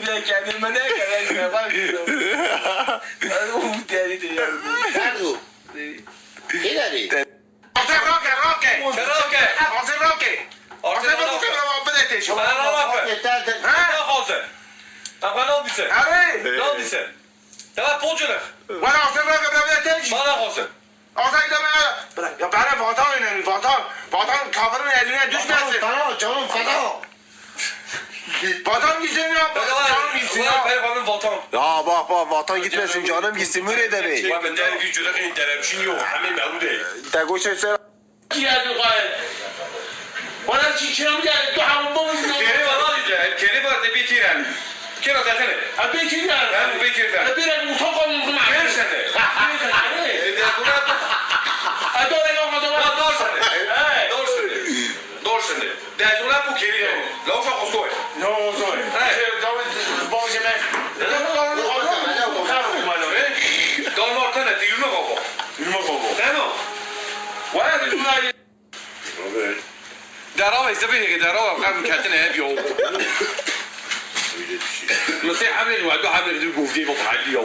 بیا kendime ne kadar bak. Ben o deli de ya. Nerede? İleri. José Roque, Roque. Che Roque? José Roque. José Roque ne var bedete şu. Bana ne yapıyor? Yeterdir. Ne yapıyorsun? Tamam ne oldusun? Abi. Ne oldusun? Ya polculuk. Bana José Roque bedete şu. Bana ne yapıyorsun? José de bana. Ya bana vatan önemli vatan. Vatan kafirin eline düşmesin. Tamam canım tamam. Vatan gitsin ya. Canım gitsin ya. Benim benim vatan. Ya bak vatan gitmesin canım gitsin Mürede Bey. Ben de bir cürek ederim. Şimdi yok. Hemen mevlu değil. Tegoş etse Geldi gayet. Bana çiçeğim geldi. Tu hamamın Kerim ana diyeceğim. Kerim var da bir kiren. Kira desene. Abi kim geldi? Ben bu Bekir'den. Abi ben utanç olmuşum. Ver sen de. Evde bunu yapma. Hadi oraya o zaman. Ya doğru sen de. Doğru sen de. Doğru sen de. Dez ona bu Kerim. Lavuşa koskoy. No, sorry. Bon yemek. Dalma ortana et. Yürüme baba. Tamam. Vay be dünyayı. Darawa istebih ki darawa kan kendine hep yol. Nasıl hamle var? Bu hamle de bu değil bu hali yol.